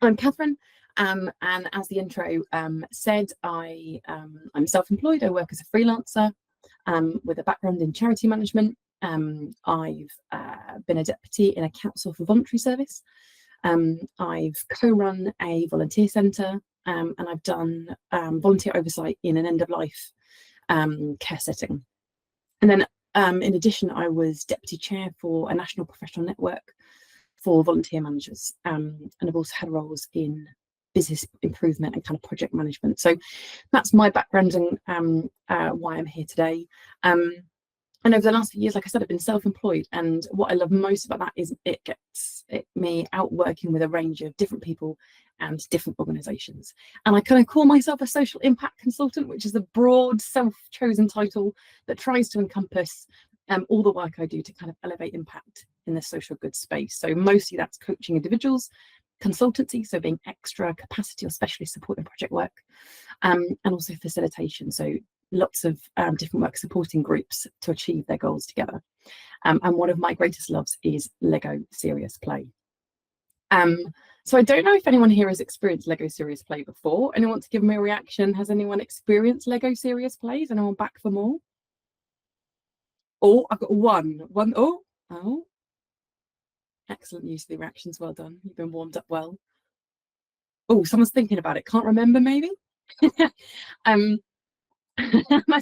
I'm Katherine, and as the intro said, I'm self-employed. I work as a freelancer with a background in charity management. I've been a deputy in a council for voluntary service. I've co-run a volunteer centre, and I've done volunteer oversight in an end-of-life care setting. And then in addition, I was deputy chair for a national professional network for volunteer managers, and I've also had roles in business improvement and kind of project management. So that's my background and why I'm here today. And over the last few years, like I said, I've been self-employed, and what I love most about that is it gets me out working with a range of different people and different organisations. And I kind of call myself a social impact consultant, which is a broad self-chosen title that tries to encompass all the work I do to kind of elevate impact in the social good space. So mostly that's coaching individuals, consultancy, so being extra capacity or specialist support in project work, and also facilitation. So lots of different work supporting groups to achieve their goals together. And one of my greatest loves is LEGO SeriousPlay. So I don't know if anyone here has experienced LEGO SeriousPlay before. Anyone want to give me a reaction? Has anyone experienced LEGO SeriousPlay? Is anyone back for more? Oh, I've got one. Oh. Excellent use of the reactions. Well done. You've been warmed up well. Oh, someone's thinking about it. Can't remember, maybe. That's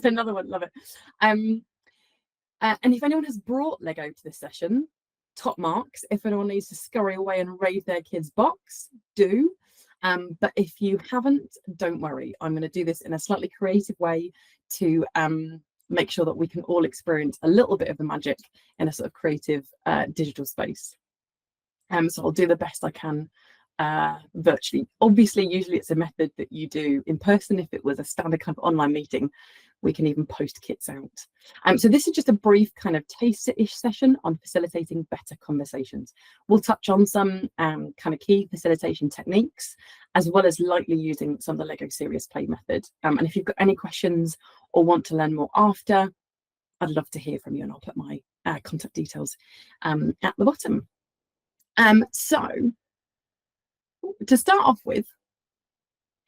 another one. Love it. And if anyone has brought Lego to this session, top marks. If anyone needs to scurry away and raid their kid's box, do. But if you haven't, don't worry. I'm going to do this in a slightly creative way to make sure that we can all experience a little bit of the magic in a sort of creative digital space. So I'll do the best I can virtually. Obviously, usually it's a method that you do in person. If it was a standard kind of online meeting, we can even post kits out. So this is just a brief kind of taster-ish session on facilitating better conversations. We'll touch on some kind of key facilitation techniques, as well as lightly using some of the LEGO SeriousPlay method. And if you've got any questions or want to learn more after, I'd love to hear from you, and I'll put my contact details at the bottom. So to start off with,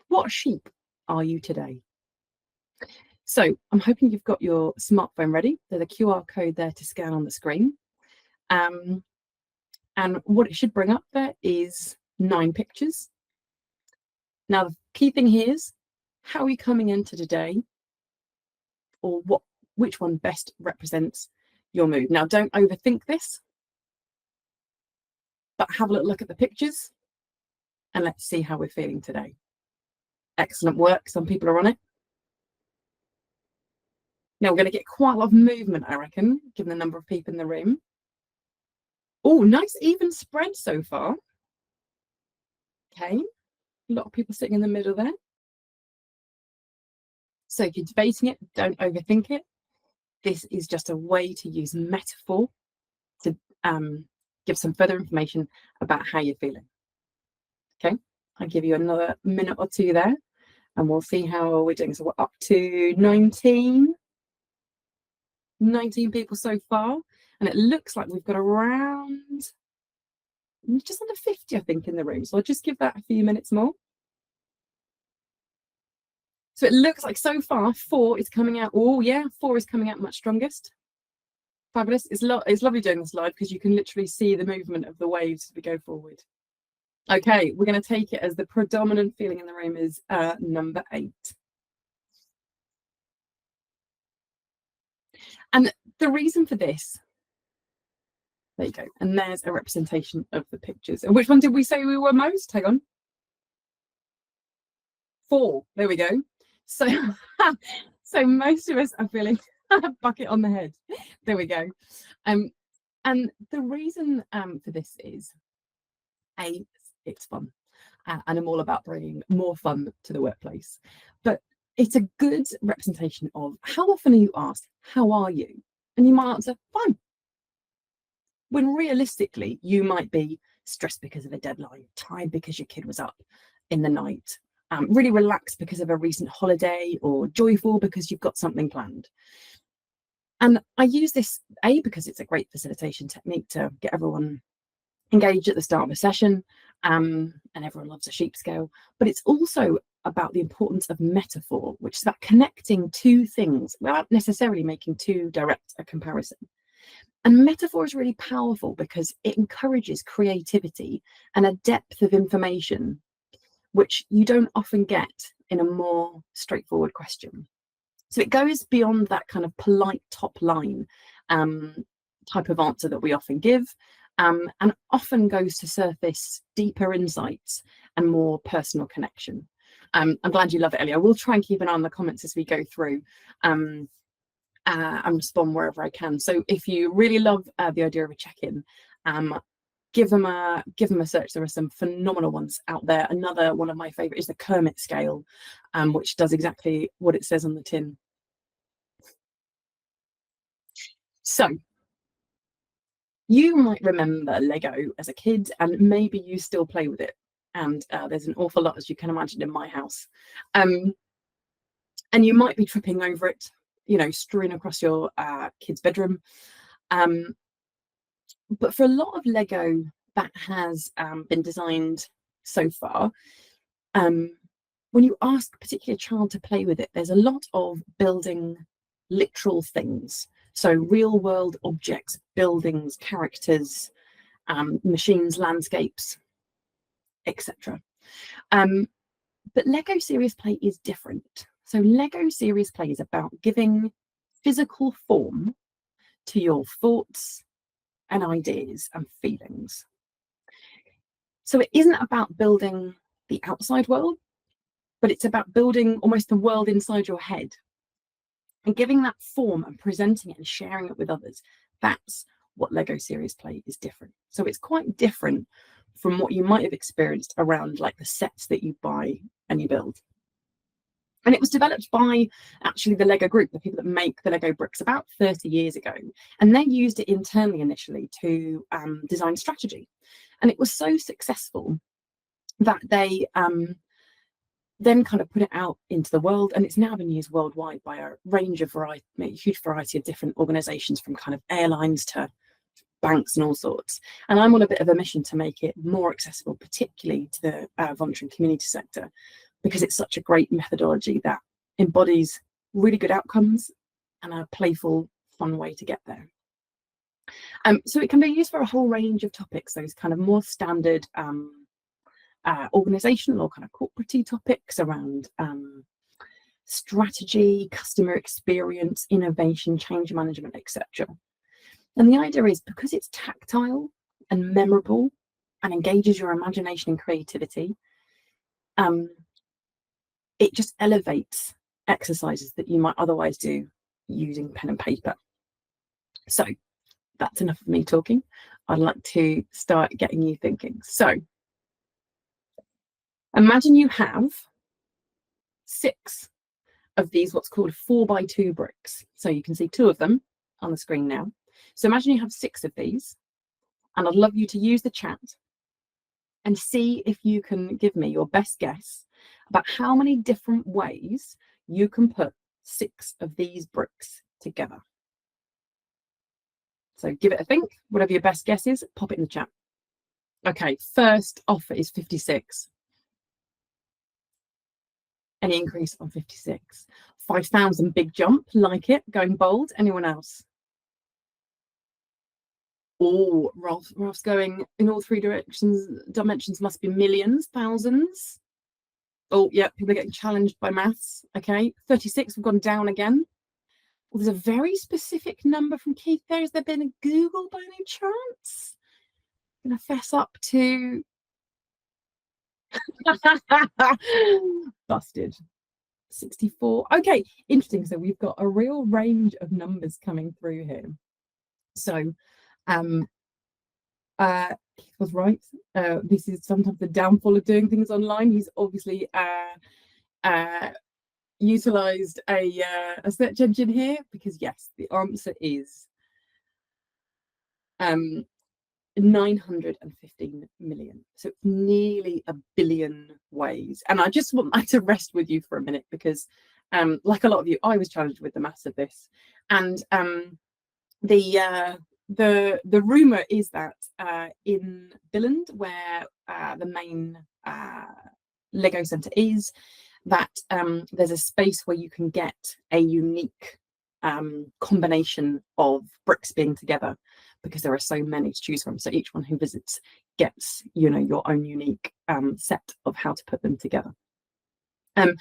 what sheep are you today? So I'm hoping you've got your smartphone ready. There's a QR code there to scan on the screen. And what it should bring up there is 9 pictures. Now, the key thing here is, how are you coming into today? Or which one best represents your mood? Now, don't overthink this, but have a little look at the pictures and let's see how we're feeling today. Excellent work. Some people are on it. Now we're going to get quite a lot of movement, I reckon, given the number of people in the room. Oh, nice even spread so far. Okay, a lot of people sitting in the middle there. So if you're debating it, don't overthink it. This is just a way to use metaphor to give some further information about how you're feeling. Okay, I'll give you another minute or two there, and we'll see how we're doing. So we're up to 19 people so far, and it looks like we've got around just under 50, I think, in the room. So I'll just give that a few minutes more. So it looks like so far 4 is coming out. Oh yeah, 4 is coming out much strongest. Fabulous. It's lovely doing this live because you can literally see the movement of the waves as we go forward. Okay, we're going to take it as the predominant feeling in the room is number 8. And the reason for this, there you go, and there's a representation of the pictures. And which one did we say we were most? Hang on. 4, there we go. So, so most of us are feeling a bucket on the head. There we go. And the reason for this is, A, it's fun. And I'm all about bringing more fun to the workplace. But it's a good representation of how often are you asked, how are you? And you might answer, fine. When realistically, you might be stressed because of a deadline, tired because your kid was up in the night, really relaxed because of a recent holiday, or joyful because you've got something planned. And I use this, A, because it's a great facilitation technique to get everyone engaged at the start of a session, and everyone loves a sheep scale, but it's also about the importance of metaphor, which is about connecting two things without necessarily making too direct a comparison. And metaphor is really powerful because it encourages creativity and a depth of information which you don't often get in a more straightforward question. So it goes beyond that kind of polite top line type of answer that we often give, and often goes to surface deeper insights and more personal connection. I'm glad you love it, Ellie. I will try and keep an eye on the comments as we go through and respond wherever I can. So if you really love the idea of a check-in, give them a search. There are some phenomenal ones out there. Another one of my favorite is the Kermit scale, which does exactly what it says on the tin. So you might remember Lego as a kid, and maybe you still play with it. And there's an awful lot, as you can imagine, in my house. And you might be tripping over it, you know, strewn across your kid's bedroom. But for a lot of Lego that has been designed so far, when you ask a particular child to play with it, there's a lot of building literal things. So real world objects, buildings, characters, machines, landscapes, etc. But LEGO SeriousPlay is different. So LEGO SeriousPlay is about giving physical form to your thoughts and ideas and feelings. So it isn't about building the outside world, but it's about building almost the world inside your head and giving that form and presenting it and sharing it with others. That's what LEGO SeriousSplay is different. So it's quite different from what you might have experienced around like the sets that you buy and you build. And it was developed by actually the Lego group, the people that make the Lego bricks, about 30 years ago. And they used it internally initially to design strategy. And it was so successful that they then kind of put it out into the world, and it's now been used worldwide by a range of huge variety of different organizations, from kind of airlines to banks and all sorts. And I'm on a bit of a mission to make it more accessible, particularly to the voluntary and community sector, because it's such a great methodology that embodies really good outcomes and a playful, fun way to get there. So it can be used for a whole range of topics, those kind of more standard organizational or kind of corporate topics around strategy, customer experience, innovation, change management, etc. And the idea is, because it's tactile and memorable and engages your imagination and creativity, it just elevates exercises that you might otherwise do using pen and paper. So that's enough of me talking. I'd like to start getting you thinking. So imagine you have 6 of these what's called 4x2 bricks. So you can see 2 of them on the screen now. So imagine you have 6 of these, and I'd love you to use the chat and see if you can give me your best guess about how many different ways you can put 6 of these bricks together. So give it a think. Whatever your best guess is, pop it in the chat. Okay, first offer is 56. Any increase on 56? 5,000, big jump, like it, going bold. Anyone else? Oh, Ralph's going in all 3 dimensions, must be millions, thousands. Oh, yeah, people are getting challenged by maths. Okay, 36, we've gone down again. Well, there's a very specific number from Keith there. Has there been a Google by any chance? I'm going to fess up to... Busted. 64. Okay, interesting. So we've got a real range of numbers coming through here. So Keith was right. This is sometimes the downfall of doing things online. He's obviously utilized a search engine here, because yes, the answer is 915 million. So it's nearly a billion ways. And I just want that to rest with you for a minute, because like a lot of you, I was challenged with the maths of this. And the the rumor is that in Billund, where the main Lego Centre is, that there's a space where you can get a unique combination of bricks being together, because there are so many to choose from. So each one who visits gets, you know, your own unique set of how to put them together. And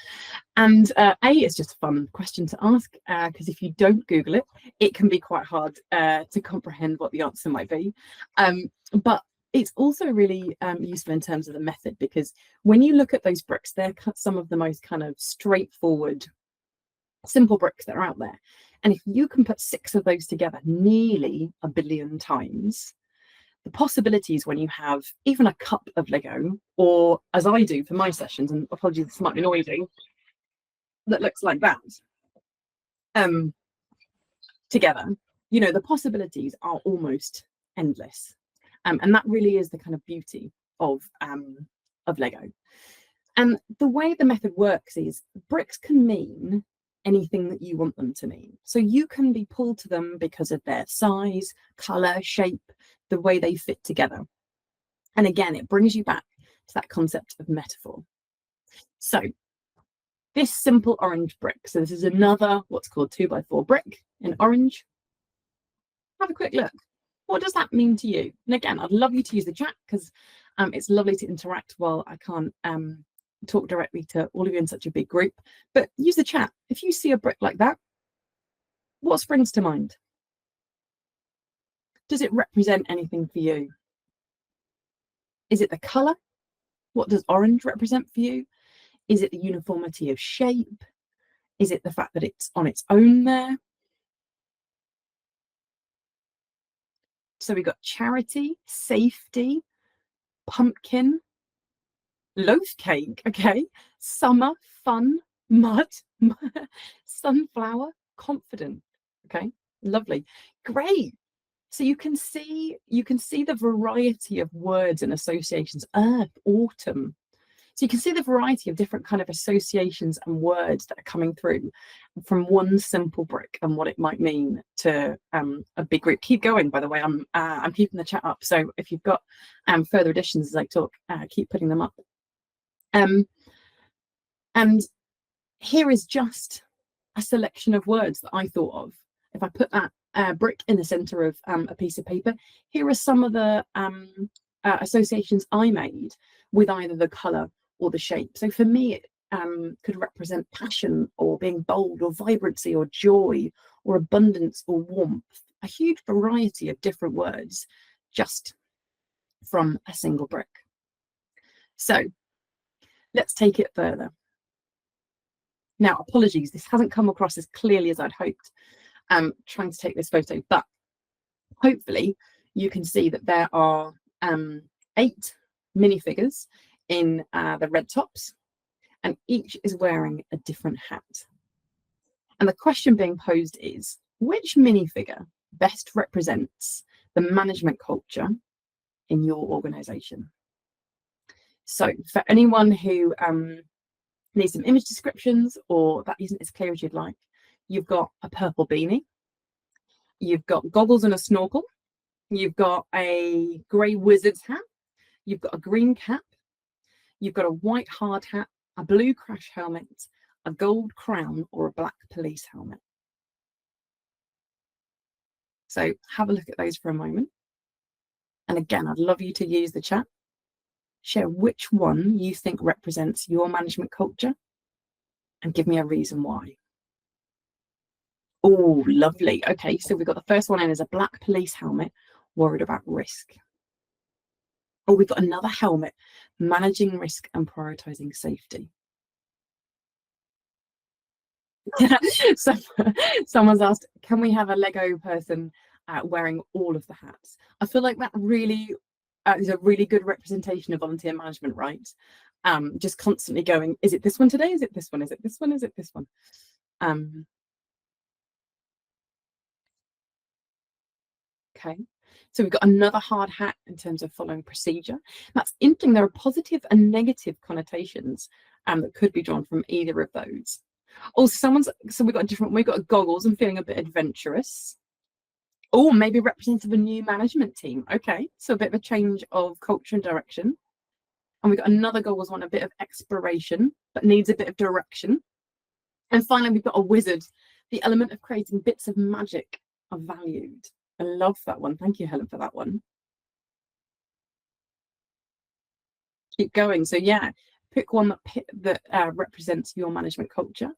it's just a fun question to ask, because if you don't Google it, it can be quite hard to comprehend what the answer might be. But it's also really useful in terms of the method, because when you look at those bricks, they're some of the most kind of straightforward, simple bricks that are out there. And if you can put 6 of those together nearly 1 billion times, the possibilities when you have even a cup of Lego, or as I do for my sessions, and apologies, this might be noisy, that looks like that, together, you know, the possibilities are almost endless. And that really is the kind of beauty of Lego. And the way the method works is bricks can mean anything that you want them to mean. So you can be pulled to them because of their size, color, shape, the way they fit together. And again, it brings you back to that concept of metaphor. So this simple orange brick, so this is another what's called 2x4 brick in orange. Have a quick look. What does that mean to you? And again, I'd love you to use the chat, because it's lovely to interact while I can't talk directly to all of you in such a big group. But use the chat. If you see a brick like that, what springs to mind? Does it represent anything for you? Is it the color? What does orange represent for you? Is it the uniformity of shape? Is it the fact that it's on its own there? So we've got charity, safety, pumpkin, loaf cake, okay, summer, fun, mud, sunflower, confident, okay, lovely, great. So you can see the variety of words and associations. Earth, autumn. So you can see the variety of different kind of associations and words that are coming through from one simple brick and what it might mean to a big group. Keep going, by the way. I'm keeping the chat up. So if you've got further additions as I talk, keep putting them up. And here is just a selection of words that I thought of. If I put that brick in the center of a piece of paper, here are some of the associations I made with either the color or the shape. So for me, it could represent passion, or being bold, or vibrancy, or joy, or abundance, or warmth. A huge variety of different words just from a single brick. So let's take it further. Now, apologies, this hasn't come across as clearly as I'd hoped trying to take this photo, but hopefully you can see that there are 8 minifigures in the red tops, and each is wearing a different hat. And the question being posed is, which minifigure best represents the management culture in your organization? So for anyone who needs some image descriptions, or that isn't as clear as you'd like, you've got a purple beanie, you've got goggles and a snorkel, you've got a grey wizard's hat, you've got a green cap, you've got a white hard hat, a blue crash helmet, a gold crown, or a black police helmet. So have a look at those for a moment. And again, I'd love you to use the chat. Share which one you think represents your management culture, and give me a reason why. Oh, lovely. Okay, so we've got the first one in as a black police helmet, worried about risk. Oh, we've got another helmet, managing risk and prioritizing safety. So someone's asked, can we have a Lego person wearing all of the hats? I feel like that really is a really good representation of volunteer management, right? Just constantly going, is it this one today? Is it this one? Is it this one? Is it this one? Okay, so we've got another hard hat in terms of following procedure. That's interesting. There are positive and negative connotations that could be drawn from either of those. Also, so we've got goggles and feeling a bit adventurous. Or maybe representative of a new management team. Okay, so a bit of a change of culture and direction. And we've got another goals one, a bit of exploration, but needs a bit of direction. And finally, we've got a wizard. The element of creating bits of magic are valued. I love that one. Thank you, Helen, for that one. Keep going. So yeah, pick one that represents your management culture.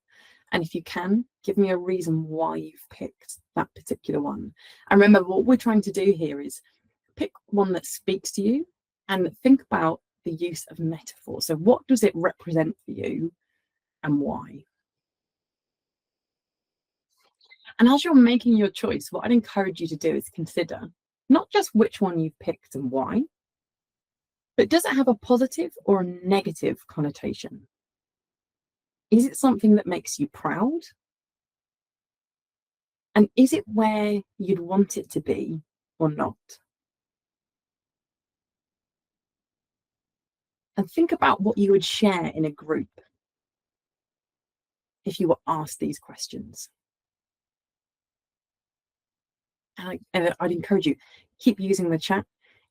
And if you can, give me a reason why you've picked that particular one. And remember, what we're trying to do here is pick one that speaks to you and think about the use of metaphor. So what does it represent for you and why? And as you're making your choice, what I'd encourage you to do is consider not just which one you've picked and why, but does it have a positive or a negative connotation? Is it something that makes you proud? And is it where you'd want it to be or not? And think about what you would share in a group if you were asked these questions. And I'd encourage you, keep using the chat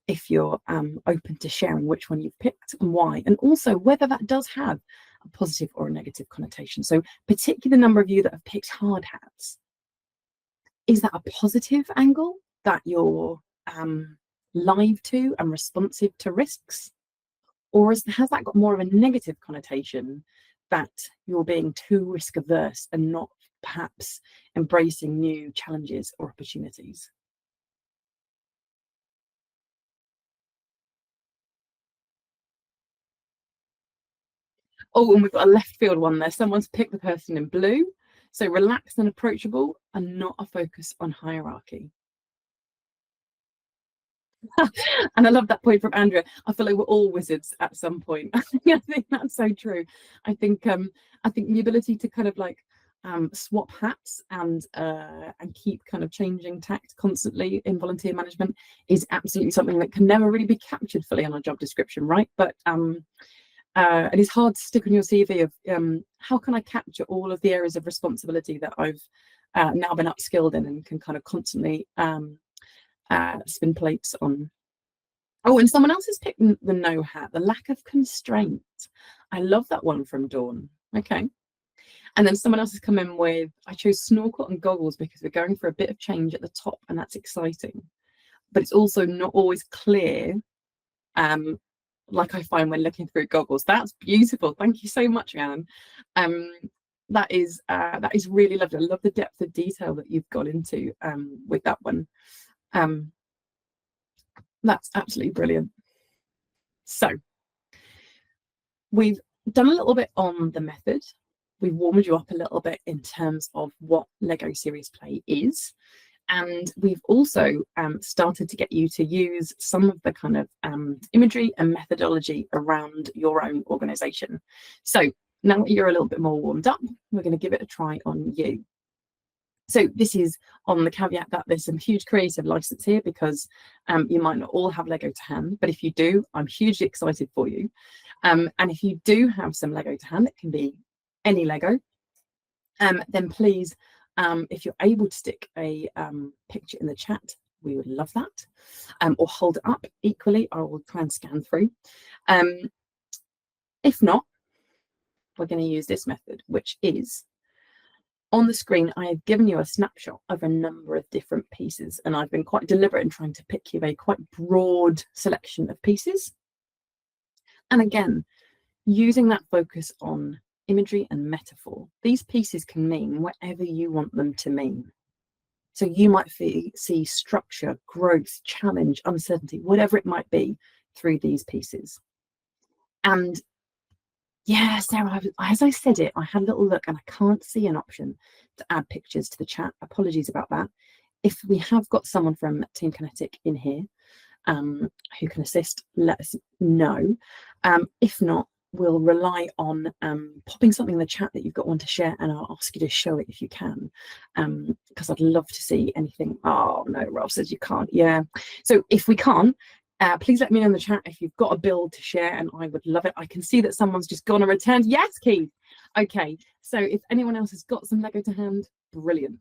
if you're open to sharing which one you've picked and why, and also whether that does have a positive or a negative connotation. So particularly the number of you that have picked hard hats, is that a positive angle that you're live to and responsive to risks? Or has that got more of a negative connotation that you're being too risk averse and not perhaps embracing new challenges or opportunities? Oh, and we've got a left field one there. Someone's picked the person in blue. So relaxed and approachable and not a focus on hierarchy. And I love that point from Andrea. I feel like we're all wizards at some point. I think that's so true. I think the ability to kind of like swap hats and keep kind of changing tact constantly in volunteer management is absolutely something that can never really be captured fully on a job description, right? But it is hard to stick on your CV of how can I capture all of the areas of responsibility that I've now been upskilled in and can kind of constantly spin plates on. Oh, and someone else has picked the no hat, the lack of constraint. I love that one from Dawn. Okay. And then someone else has come in with, I chose snorkel and goggles because we're going for a bit of change at the top and that's exciting. But it's also not always clear, like I find when looking through goggles. That's beautiful. Thank you so much, Anne. That is really lovely. I love the depth of detail that you've got into with that one. That's absolutely brilliant. So we've done a little bit on the method. We've warmed you up a little bit in terms of what LEGO SeriousPlay is. And we've also started to get you to use some of the kind of imagery and methodology around your own organisation. So now that you're a little bit more warmed up, we're going to give it a try on you. So this is on the caveat that there's some huge creative license here because you might not all have Lego to hand, but if you do, I'm hugely excited for you. And if you do have some Lego to hand, it can be any Lego, then please, if you're able to stick a picture in the chat, we would love that. Or hold it up equally, I will try and scan through. If not, we're going to use this method, which is on the screen. I have given you a snapshot of a number of different pieces, and I've been quite deliberate in trying to pick you a quite broad selection of pieces. And again, using that focus on imagery and metaphor, these pieces can mean whatever you want them to mean. So you might see structure, growth, challenge, uncertainty, whatever it might be through these pieces. And yeah, Sarah, as I said it, I had a little look and I can't see an option to add pictures to the chat. Apologies about that. If we have got someone from Team Kinetic in here who can assist, let us know. If not, we'll rely on popping something in the chat that you've got one to share, and I'll ask you to show it if you can, because I'd love to see anything. Oh no, Ralph says you can't. Yeah, so if we can't, please let me know in the chat if you've got a build to share, and I would love it. I can see that someone's just gone and returned. Yes, Keith. Okay, so if anyone else has got some Lego to hand, brilliant.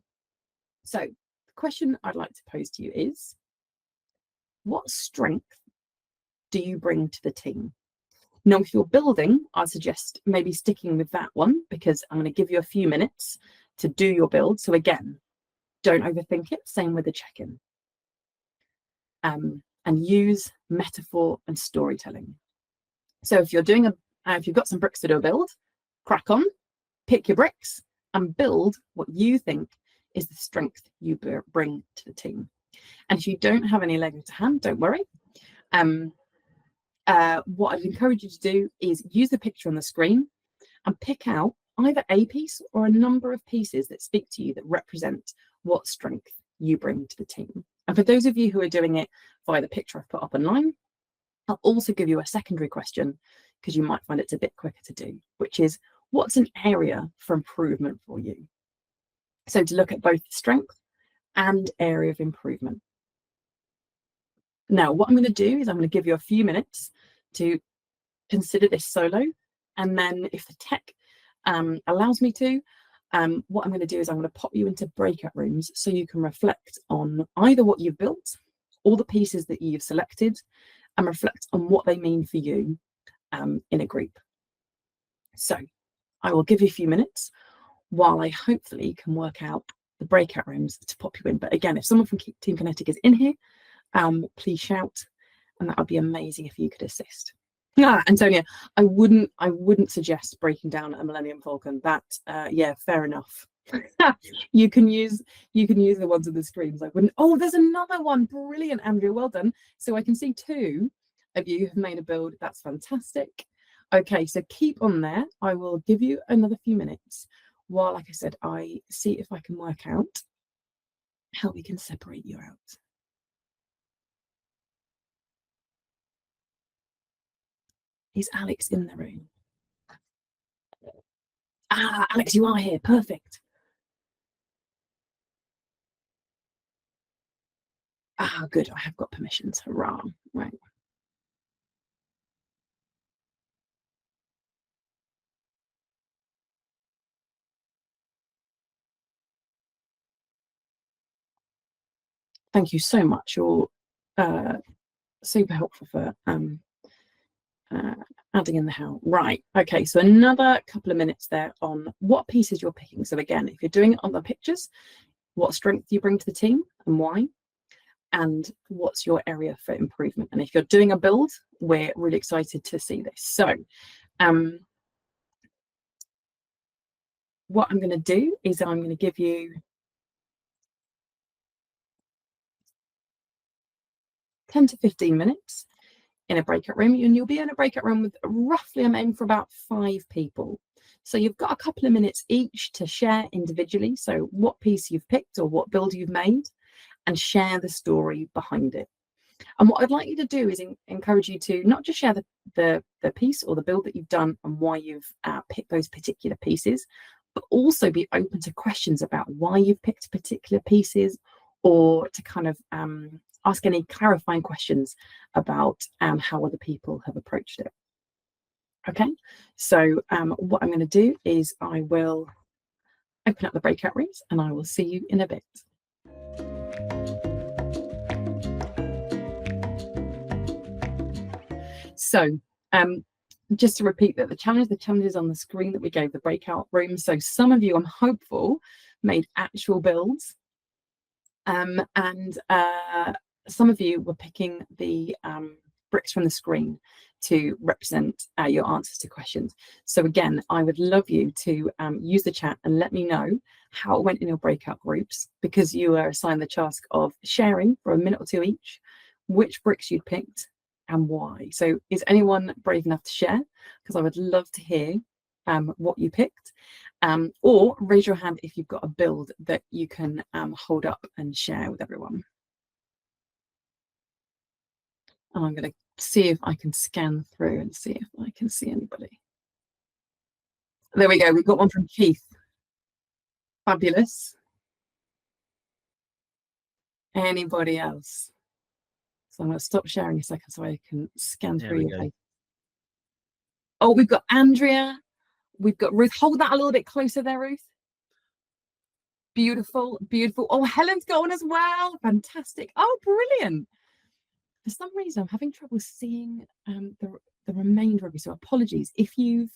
So the question I'd like to pose to you is, what strength do you bring to the team? Now, if you're building, I suggest maybe sticking with that one, because I'm going to give you a few minutes to do your build. So again, don't overthink it. Same with the check-in. And use metaphor and storytelling. So if you're doing if you've got some bricks to do a build, crack on, pick your bricks and build what you think is the strength you bring to the team. And if you don't have any Lego to hand, don't worry. What I'd encourage you to do is use the picture on the screen and pick out either a piece or a number of pieces that speak to you, that represent what strength you bring to the team. And for those of you who are doing it via the picture I've put up online, I'll also give you a secondary question, because you might find it's a bit quicker to do, which is, what's an area for improvement for you? So to look at both strength and area of improvement. Now, what I'm going to do is I'm going to give you a few minutes to consider this solo. And then if the tech allows me to, what I'm going to do is I'm going to pop you into breakout rooms so you can reflect on either what you've built, all the pieces that you've selected, and reflect on what they mean for you in a group. So I will give you a few minutes while I hopefully can work out the breakout rooms to pop you in. But again, if someone from Team Kinetic is in here, please shout, and that would be amazing if you could assist. Antonia, I wouldn't suggest breaking down a Millennium Falcon. That yeah, fair enough. you can use the ones on the screens. I wouldn't. Oh, there's another one. Brilliant, Andrea. Well done. So I can see 2 of you have made a build. That's fantastic. Okay, so keep on there. I will give you another few minutes while, like I said, I see if I can work out how we can separate you out. Is Alex in the room? Alex, you are here. Perfect. Good. I have got permissions. Hurrah. Right. Thank you so much. You're super helpful for adding in the how. Right. Okay. So another couple of minutes there on what pieces you're picking. So again, if you're doing it on the pictures, what strength do you bring to the team and why? And what's your area for improvement? And if you're doing a build, we're really excited to see this. So what I'm going to do is I'm going to give you 10 to 15 minutes in a breakout room, and you'll be in a breakout room with roughly, I'm aiming for about 5 people. So you've got a couple of minutes each to share individually. So what piece you've picked or what build you've made, and share the story behind it. And what I'd like you to do is encourage you to not just share the piece or the build that you've done and why you've picked those particular pieces, but also be open to questions about why you've picked particular pieces, or to kind of ask any clarifying questions about how other people have approached it. Okay, so what I'm going to do is I will open up the breakout rooms and I will see you in a bit. So just to repeat that the challenge is on the screen that we gave the breakout room. So some of you, I'm hopeful, made actual builds, and some of you were picking the bricks from the screen to represent your answers to questions. So again, I would love you to use the chat and let me know how it went in your breakout groups, because you are assigned the task of sharing for a minute or 2 each which bricks you'd picked and why. So is anyone brave enough to share? Because I would love to hear what you picked, or raise your hand if you've got a build that you can hold up and share with everyone. And I'm going to see if I can scan through and see if I can see anybody. There we go. We've got one from Keith. Fabulous. Anybody else? So I'm going to stop sharing a second so I can scan through your face. Oh, we've got Andrea. We've got Ruth. Hold that a little bit closer there, Ruth. Beautiful, beautiful. Oh, Helen's got one as well. Fantastic. Oh, brilliant. For some reason, I'm having trouble seeing the remainder of you. So apologies. If you've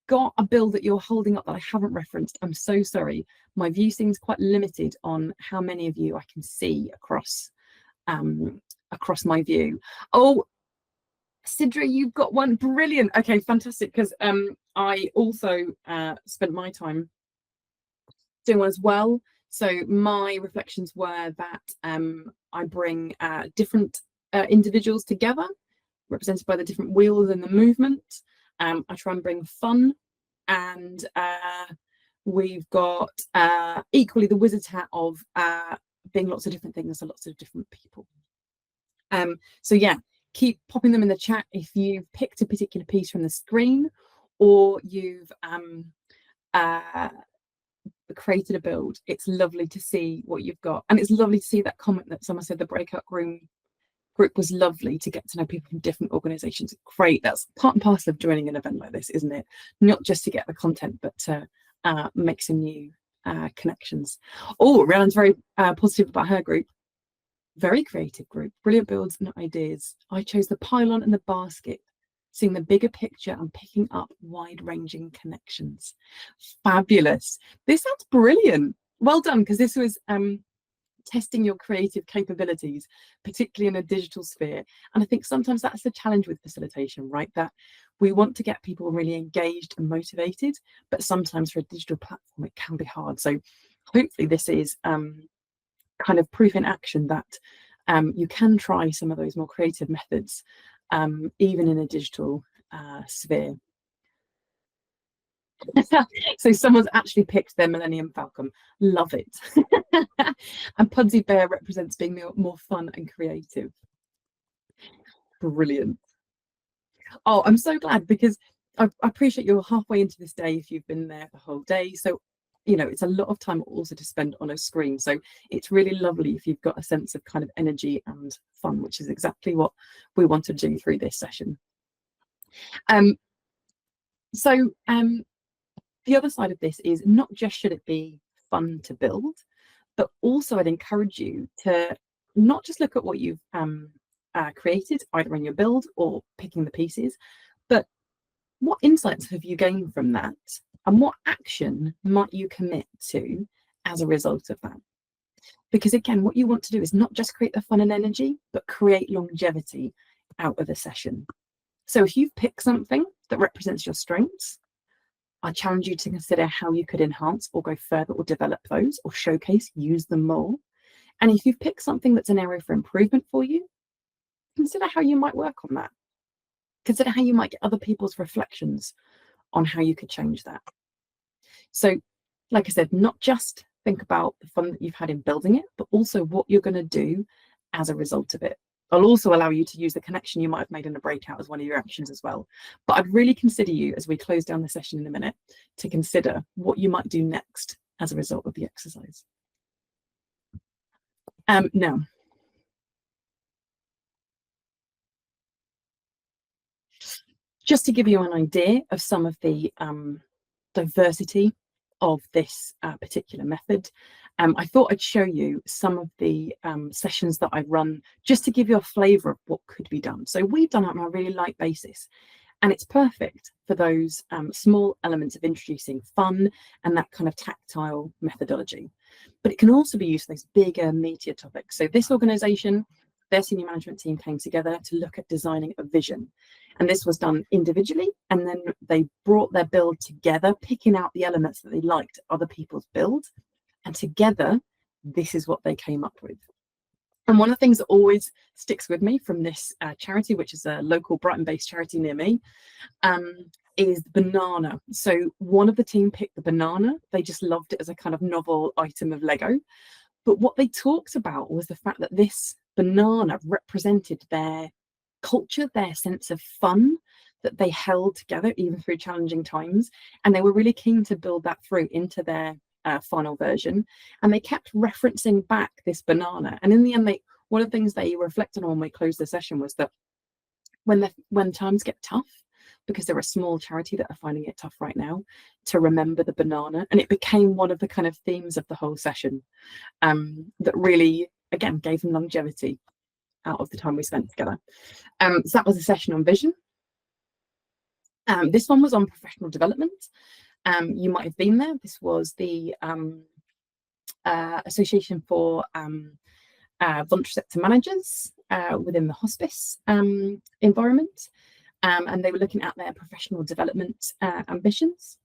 got a build that you're holding up that I haven't referenced, I'm so sorry. My view seems quite limited on how many of you I can see across my view. Oh, Sidra, you've got one. Brilliant. Okay, fantastic. Because I also spent my time doing one as well. So my reflections were that I bring different individuals together, represented by the different wheels and the movement. I try and bring fun, and we've got equally the wizard's hat of being lots of different things to lots of different people. So yeah, keep popping them in the chat if you've picked a particular piece from the screen, or you've created a build. It's lovely to see what you've got, and it's lovely to see that comment that someone said the breakout room group was lovely to get to know people from different organizations. Great. That's part and parcel of joining an event like this, isn't it? Not just to get the content, but to make some new connections. Oh, Rhiannon's very positive about her group. Very creative group, brilliant builds and ideas. I chose the pylon and the basket, seeing the bigger picture and picking up wide-ranging connections. Fabulous. This sounds brilliant. Well done, because this was testing your creative capabilities, particularly in a digital sphere. And I think sometimes that's the challenge with facilitation, right? That we want to get people really engaged and motivated, but sometimes for a digital platform, it can be hard. So hopefully this is kind of proof in action that you can try some of those more creative methods, even in a digital sphere. So someone's actually picked their Millennium Falcon. Love it. And Pudsey Bear represents being more fun and creative. Brilliant. Oh, I'm so glad, because I appreciate you're halfway into this day if you've been there the whole day. So, you know, it's a lot of time also to spend on a screen. So it's really lovely if you've got a sense of kind of energy and fun, which is exactly what we want to do through this session. The other side of this is not just should it be fun to build, but also I'd encourage you to not just look at what you've created, either in your build or picking the pieces, but what insights have you gained from that? And what action might you commit to as a result of that? Because again, what you want to do is not just create the fun and energy, but create longevity out of the session. So if you've picked something that represents your strengths, I challenge you to consider how you could enhance or go further or develop those or showcase, use them more. And if you've picked something that's an area for improvement for you, consider how you might work on that. Consider how you might get other people's reflections on how you could change that. So, like I said, not just think about the fun that you've had in building it, but also what you're going to do as a result of it. I'll also allow you to use the connection you might have made in a breakout as one of your actions as well. But I'd really consider you, as we close down the session in a minute, to consider what you might do next as a result of the exercise. Now, just to give you an idea of some of the diversity of this particular method, I thought I'd show you some of the sessions that I run, just to give you a flavour of what could be done. So we've done it on a really light basis, and it's perfect for those small elements of introducing fun and that kind of tactile methodology. But it can also be used for those bigger, meatier topics. So this organisation, their senior management team came together to look at designing a vision. And this was done individually, and then they brought their build together, picking out the elements that they liked other people's build. And together, this is what they came up with. And one of the things that always sticks with me from this charity, which is a local Brighton-based charity near me, is the banana. So one of the team picked the banana. They just loved it as a kind of novel item of Lego. But what they talked about was the fact that this banana represented their culture, their sense of fun that they held together even through challenging times. And they were really keen to build that through into their final version. And they kept referencing back this banana. And in the end, one of the things they reflected on when we closed the session was that when times get tough, because they're a small charity that are finding it tough right now to remember the banana. And it became one of the kind of themes of the whole session, that really, again, gave them longevity out of the time we spent together. So that was a session on vision. This one was on professional development. You might have been there. This was the Association for Voluntary Sector Managers within the hospice environment. And they were looking at their professional development ambitions.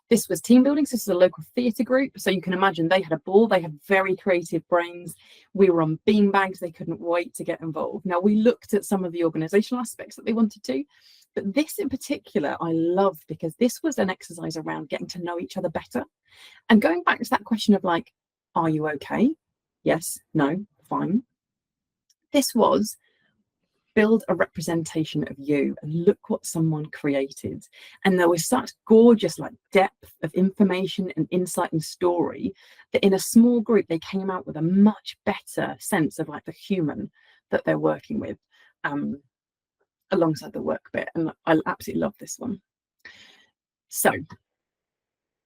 This was team building. So this is a local theatre group. So you can imagine they had a ball. They had very creative brains. We were on beanbags. They couldn't wait to get involved. Now, we looked at some of the organisational aspects that they wanted to, but this in particular, I loved, because this was an exercise around getting to know each other better. And going back to that question of like, are you okay? Yes, no, fine. This was build a representation of you, and look what someone created. And there was such gorgeous like depth of information and insight and story that in a small group they came out with a much better sense of like the human that they're working with, alongside the work bit. And I absolutely love this one. So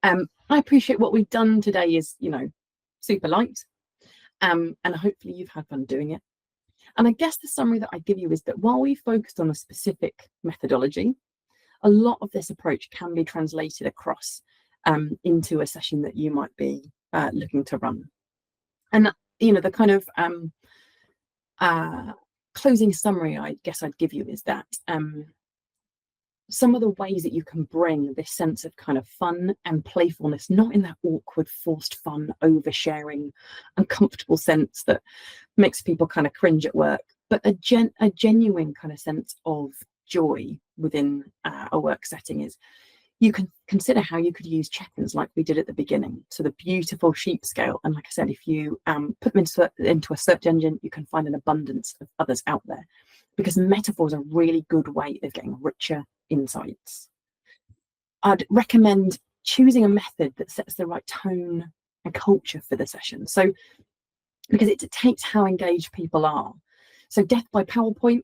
I appreciate what we've done today is, you know, super light, and hopefully you've had fun doing it. And I guess the summary that I give you is that while we focused on a specific methodology, a lot of this approach can be translated across into a session that you might be looking to run. And, you know, the kind of closing summary I guess I'd give you is that some of the ways that you can bring this sense of kind of fun and playfulness, not in that awkward, forced fun, oversharing, uncomfortable sense that makes people kind of cringe at work, but a genuine kind of sense of joy within a work setting is you can consider how you could use check-ins like we did at the beginning. So the beautiful sheep scale. And like I said, if you put them into a search engine, you can find an abundance of others out there, because metaphor is a really good way of getting richer insights. I'd recommend choosing a method that sets the right tone and culture for the session. So because it dictates how engaged people are. So death by PowerPoint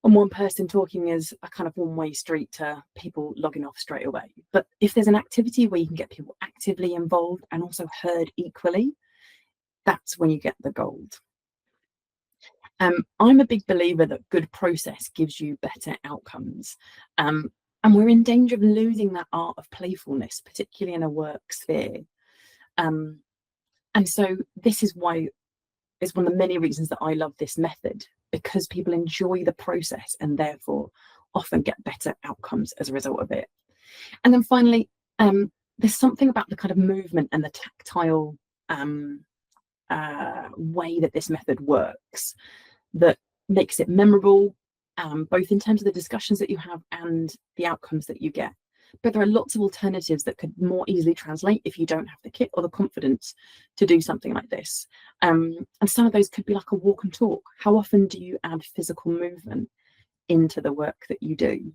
and one person talking is a kind of one-way street to people logging off straight away. But if there's an activity where you can get people actively involved and also heard equally, that's when you get the gold. I'm a big believer that good process gives you better outcomes. And we're in danger of losing that art of playfulness, particularly in a work sphere. And so this is why it's one of the many reasons that I love this method, because people enjoy the process and therefore often get better outcomes as a result of it. And then finally, there's something about the kind of movement and the tactile way that this method works that makes it memorable, both in terms of the discussions that you have and the outcomes that you get. But there are lots of alternatives that could more easily translate if you don't have the kit or the confidence to do something like this. And some of those could be like a walk and talk. How often do you add physical movement into the work that you do?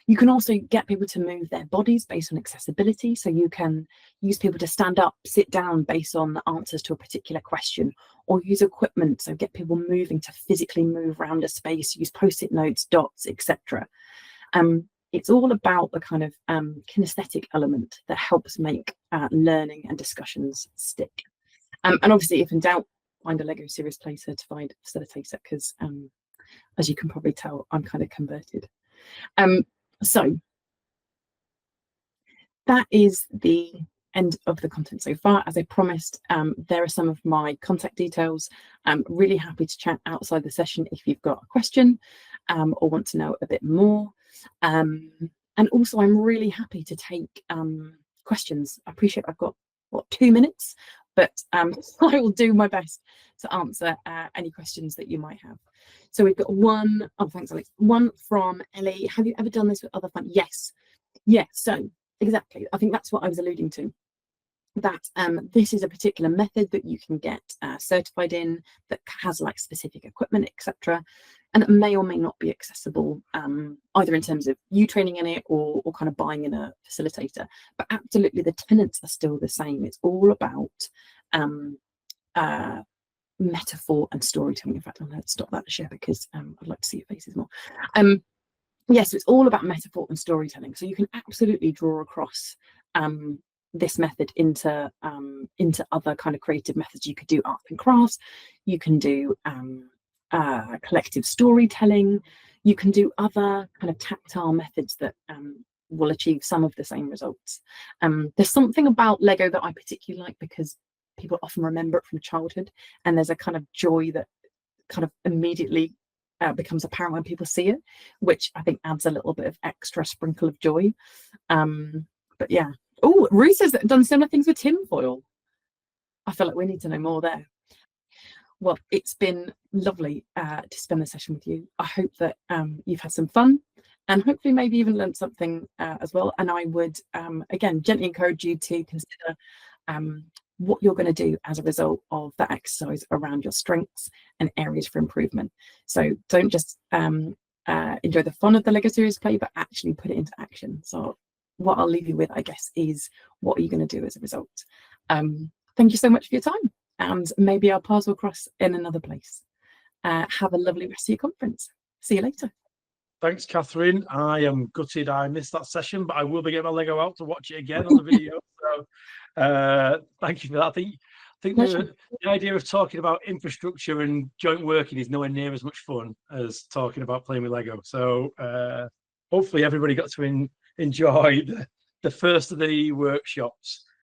You can also get people to move their bodies based on accessibility. So you can use people to stand up, sit down based on the answers to a particular question, or use equipment. So get people moving to physically move around a space, use post-it notes, dots, etc. It's all about the kind of kinesthetic element that helps make learning and discussions stick. And obviously, if in doubt, find a LEGO SeriousPlay certified facilitator, because as you can probably tell, I'm kind of converted. So that is the end of the content so far. As I promised, there are some of my contact details. I'm really happy to chat outside the session if you've got a question or want to know a bit more. And also, I'm really happy to take questions. I appreciate I've got, what, 2 minutes, but I will do my best to answer any questions that you might have. So we've got one, oh, thanks, Alex. One from Ellie. Have you ever done this with other fun? Yes. Yeah, so exactly. I think that's what I was alluding to. That this is a particular method that you can get certified in, that has like specific equipment, etc., and that may or may not be accessible either in terms of you training in it or kind of buying in a facilitator. But absolutely, the tenets are still the same. It's all about metaphor and storytelling. In fact, I'm going to stop that share because I'd like to see your faces more. Yes, it's all about metaphor and storytelling. So you can absolutely draw across this method into other kind of creative methods. You could do arts and crafts. You can do collective storytelling. You can do other kind of tactile methods that will achieve some of the same results. There's something about Lego that I particularly like because people often remember it from childhood, and there's a kind of joy that kind of immediately becomes apparent when people see it, which I think adds a little bit of extra sprinkle of joy. But yeah. Oh, Ruth has done similar things with tinfoil. I feel like we need to know more there. Well, it's been lovely to spend the session with you. I hope that you've had some fun and hopefully maybe even learned something as well. And I would, again, gently encourage you to consider what you're going to do as a result of that exercise around your strengths and areas for improvement. So don't just enjoy the fun of the LEGO SeriousPlay, but actually put it into action. So what I'll leave you with, I guess, is what are you going to do as a result? Thank you so much for your time, and maybe our paths will cross in another place. Have a lovely rest of your conference. See you later. Thanks, Katherine. I am gutted I missed that session, but I will be getting my Lego out to watch it again on the video. So thank you for that. I think the idea of talking about infrastructure and joint working is nowhere near as much fun as talking about playing with Lego. So hopefully everybody got to enjoy the first of the workshops.